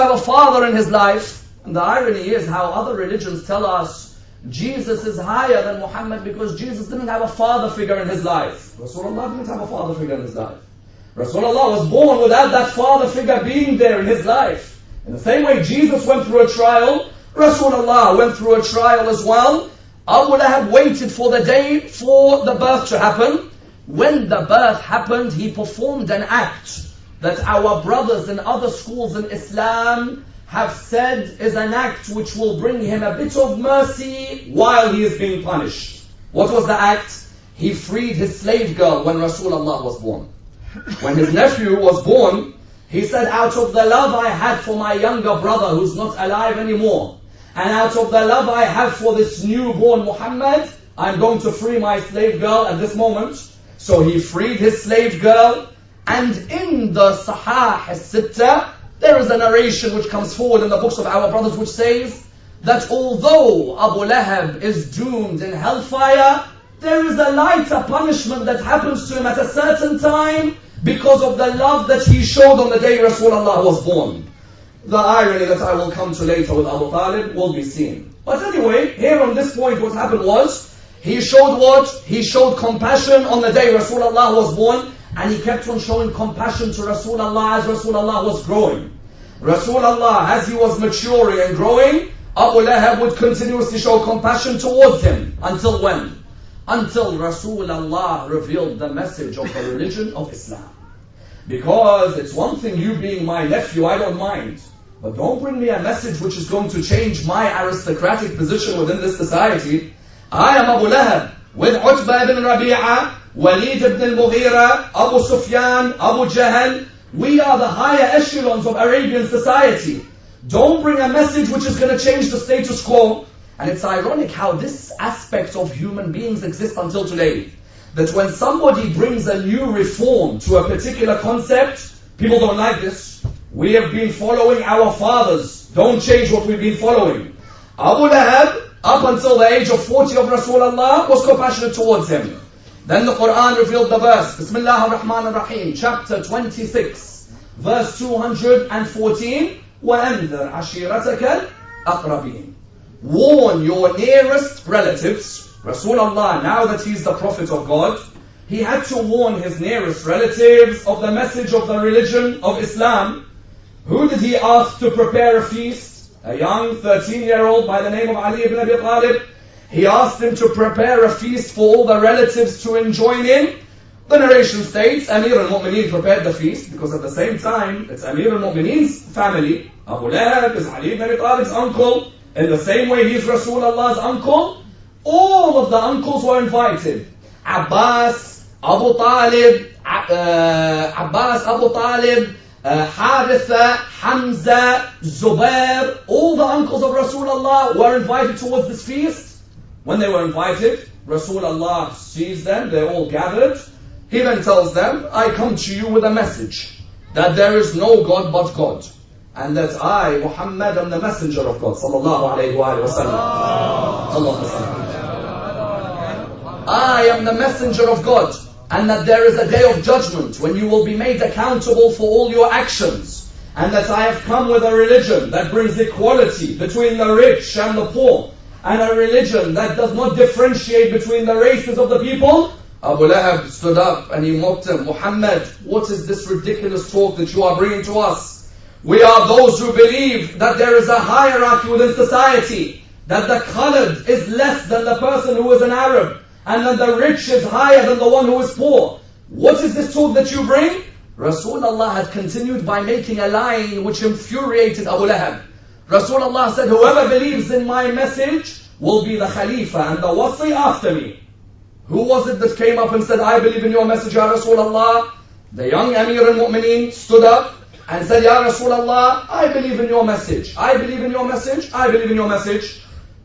have a father in his life. And the irony is how other religions tell us Jesus is higher than Muhammad because Jesus didn't have a father figure in his life. Rasulullah didn't have a father figure in his life. Rasulullah was born without that father figure being there in his life. In the same way Jesus went through a trial, Rasulullah went through a trial as well. Abu Lahab waited for the day for the birth to happen. When the birth happened, he performed an act that our brothers in other schools in Islam have said is an act which will bring him a bit of mercy while he is being punished. What was the act? He freed his slave girl when Rasulullah was born. When his nephew was born, he said, out of the love I had for my younger brother who's not alive anymore, and out of the love I have for this newborn Muhammad, I'm going to free my slave girl at this moment. So he freed his slave girl. And in the Sahih al-Sittah, there is a narration which comes forward in the books of our brothers which says that although Abu Lahab is doomed in hellfire, there is a lighter punishment that happens to him at a certain time because of the love that he showed on the day Rasulullah was born. The irony that I will come to later with Abu Talib will be seen. But anyway, here on this point what happened was, he showed what? He showed compassion on the day Rasulullah was born, and he kept on showing compassion to Rasulullah as Rasulullah was growing. Rasulullah, as he was maturing and growing, Abu Lahab would continuously show compassion towards him. Until when? Until Rasulullah revealed the message of the religion of Islam. Because it's one thing you being my nephew, I don't mind. But don't bring me a message which is going to change my aristocratic position within this society. I am Abu Lahab with Utbah ibn Rabi'ah, Walid ibn al-Mughira, Abu Sufyan, Abu Jahl. We are the higher echelons of Arabian society. Don't bring a message which is going to change the status quo. And it's ironic how this aspect of human beings exists until today. That when somebody brings a new reform to a particular concept, people don't like this. We have been following our fathers. Don't change what we've been following. Abu Lahab, up until the age of 40 of Rasulullah, was compassionate towards him. Then the Quran revealed the verse, Bismillah ar-Rahman ar-Rahim, chapter 26, verse 214, وَأَنذِرْ عَشِيرَتَكَ الْأَقْرَبِينَ. Warn your nearest relatives. Rasulullah, now that he's the Prophet of God, he had to warn his nearest relatives of the message of the religion of Islam. Who did he ask to prepare a feast? A young 13-year-old by the name of Ali ibn Abi Talib. He asked him to prepare a feast for all the relatives to join in. The narration states, Amir al-Mu'mineen prepared the feast, because at the same time, it's Amir al-Mu'mineen's family. Abu Lahab is Ali ibn Abi Talib's uncle. In the same way, he's Rasulullah's uncle. All of the uncles were invited. Abbas, Abu Talib, Haritha, Hamza, Zubair, all the uncles of Rasulullah were invited towards this feast. When they were invited, Rasulullah sees them, they're all gathered. He then tells them, I come to you with a message that there is no God but God, and that I, Muhammad, am the messenger of God, sallallahu alayhi wa sallam. I am the messenger of God, and that there is a day of judgment when you will be made accountable for all your actions, and that I have come with a religion that brings equality between the rich and the poor, and a religion that does not differentiate between the races of the people. Abu Lahab stood up and he mocked him. Muhammad, what is this ridiculous talk that you are bringing to us? We are those who believe that there is a hierarchy within society, that the colored is less than the person who is an Arab, and that the rich is higher than the one who is poor. What is this talk that you bring? Rasulullah had continued by making a line which infuriated Abu Lahab. Rasulullah said, whoever believes in my message will be the Khalifa and the Wasi after me. Who was it that came up and said, I believe in your message, Ya Rasulullah? The young Amir al-Mu'mineen stood up and said, Ya Rasulullah, I believe in your message. I believe in your message. I believe in your message.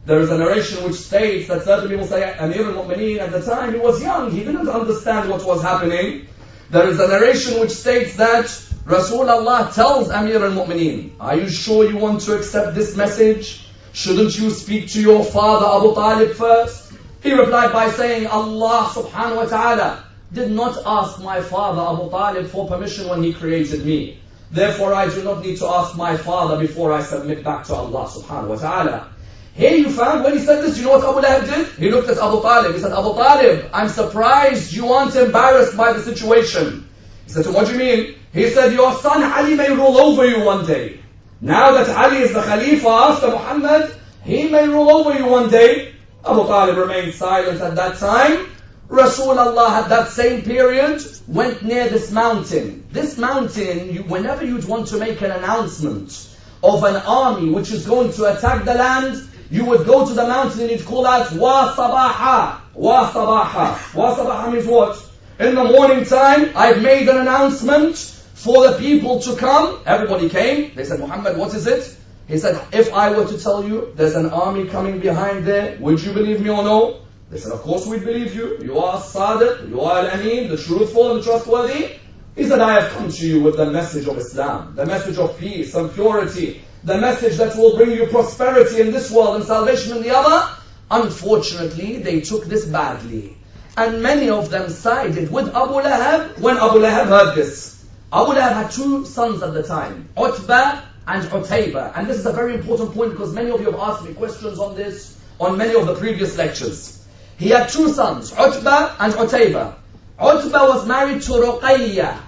There is a narration which states that certain people say Amir al-Mu'mineen at the time, he was young. He didn't understand what was happening. There is a narration which states that Rasulullah tells Amir al-Mu'mineen, are you sure you want to accept this message? Shouldn't you speak to your father Abu Talib first? He replied by saying, Allah subhanahu wa ta'ala did not ask my father Abu Talib for permission when he created me. Therefore, I do not need to ask my father before I submit back to Allah subhanahu wa ta'ala. Here you found, when he said this, you know what Abu Lahab did? He looked at Abu Talib. He said, Abu Talib, I'm surprised you aren't embarrassed by the situation. He said to him, what do you mean? He said, your son Ali may rule over you one day. Now that Ali is the Khalifa after Muhammad, he may rule over you one day. Abu Talib remained silent at that time. Rasulullah at that same period went near this mountain. This mountain, whenever you'd want to make an announcement of an army which is going to attack the land, you would go to the mountain and you'd call out, Wa Sabaha, Wa Sabaha. Wa Sabaha means what? In the morning time, I've made an announcement for the people to come. Everybody came. They said, Muhammad, what is it? He said, if I were to tell you there's an army coming behind there, would you believe me or no? They said, of course we'd believe you. You are Sadiq, you are Al-Amin, the truthful and the trustworthy. He said, I have come to you with the message of Islam, the message of peace and purity, the message that will bring you prosperity in this world and salvation in the other. Unfortunately, they took this badly. And many of them sided with Abu Lahab when Abu Lahab heard this. Abu Lahab had two sons at the time, Utbah and Utayba. And this is a very important point because many of you have asked me questions on this on many of the previous lectures. He had two sons, Utbah and Utayba. Utbah was married to Ruqayya.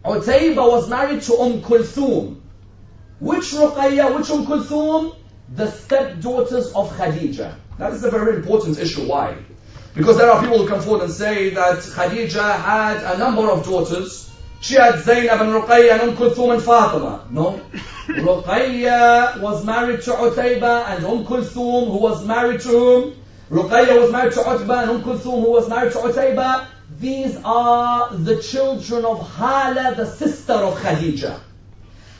Utayba was married to Kulthum. Which Ruqayya, which Kulthum? The stepdaughters of Khadija. That is a very important issue. Why? Because there are people who come forward and say that Khadija had a number of daughters. She had Zainab and Ruqayya and Kulthum and Fatima. No. Ruqayya was married to Utayba and Kulthum, who was married to whom? Ruqayya was married to Utbah and Kulthum, who was married to Utayba. These are the children of Hala, the sister of Khadija.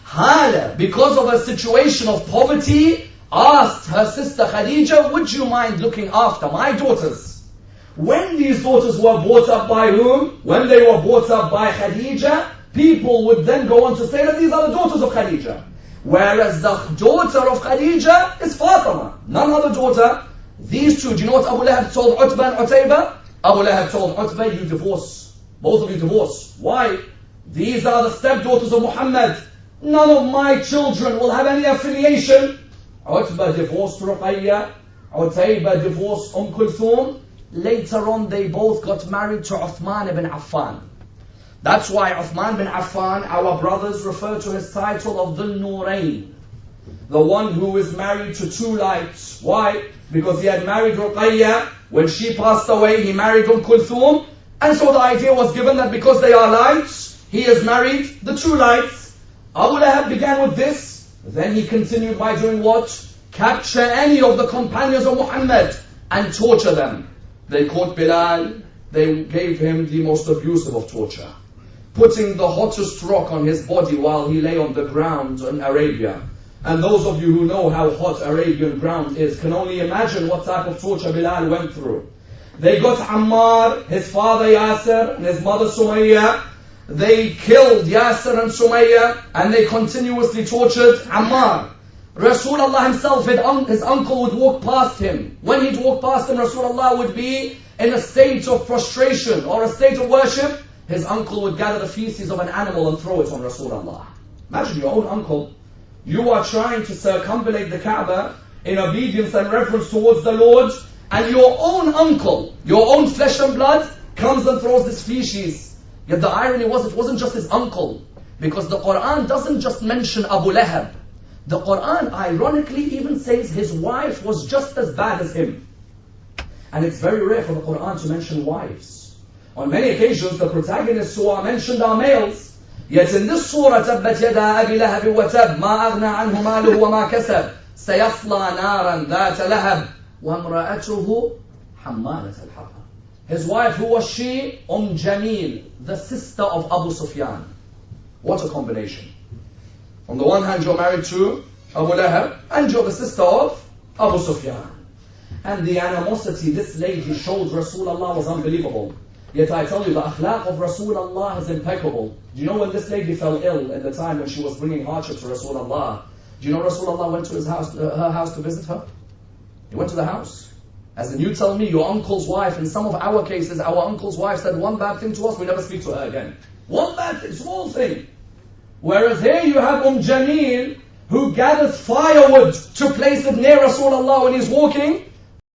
Hala, because of her situation of poverty, asked her sister Khadija, would you mind looking after my daughters? When these daughters were brought up by whom? When they were brought up by Khadija, people would then go on to say that these are the daughters of Khadija. Whereas the daughter of Khadija is Fatima, none other daughter. These two, do you know what Abu Lahab told Utbah and Utayba? Abu Lahab told Utbah, you divorce. Both of you divorce. Why? These are the stepdaughters of Muhammad. None of my children will have any affiliation. Utbah divorced Ruqayya. Utayba divorced Kulthum. Later on, they both got married to Uthman ibn Affan. That's why Uthman ibn Affan, our brothers, refer to his title of Dhul Nurayn, the one who is married to two lights. Why? Because he had married Ruqayya. When she passed away, he married Kulthum. And so the idea was given that because they are lights, he has married the two lights. Abu Lahab began with this. Then he continued by doing what? Capture any of the companions of Muhammad and torture them. They caught Bilal. They gave him the most abusive of torture, putting the hottest rock on his body while he lay on the ground in Arabia. And those of you who know how hot Arabian ground is can only imagine what type of torture Bilal went through. They got Ammar, his father Yasser, and his mother Sumayya. They killed Yasser and Sumayya, and they continuously tortured Ammar. Rasulullah himself, his uncle would walk past him. When he'd walk past him, Rasulullah would be in a state of prostration or a state of worship. His uncle would gather the feces of an animal and throw it on Rasulullah. Imagine your own uncle. You are trying to circumambulate the Kaaba in obedience and reverence towards the Lord, and your own uncle, your own flesh and blood, comes and throws this feces. Yet the irony was, it wasn't just his uncle, because the Quran doesn't just mention Abu Lahab. The Quran ironically even says his wife was just as bad as him. And it's very rare for the Quran to mention wives. On many occasions, the protagonists who are mentioned are males. Yet in this surah, تَبَّتْ يَدَا أَبِي لَهَبٍ وَتَبْ مَا أَغْنَى عَنْهُ مَالُهُ وَمَا كَسَبْ سَيَصْلَى نَارًا ذَاتَ لَهَبٍ وَامْرَأَتُهُ حَمَّالَةَ الْحَطَبِ. His wife, who was she? Jamil, the sister of Abu Sufyan. What a combination. On the one hand, you're married to Abu Lahab, and you're the sister of Abu Sufyan. And the animosity this lady showed Rasulullah was unbelievable. Yet I tell you, the akhlaq of Rasulullah is impeccable. Do you know when this lady fell ill at the time when she was bringing hardship to Rasulullah? Do you know Rasulullah went to her house to visit her? He went to the house. As in, you tell me, your uncle's wife, in some of our cases, our uncle's wife said one bad thing to us, we never speak to her again. One bad thing, small thing. Whereas here you have Jamil, who gathers firewood to place it near Rasulullah when he's walking,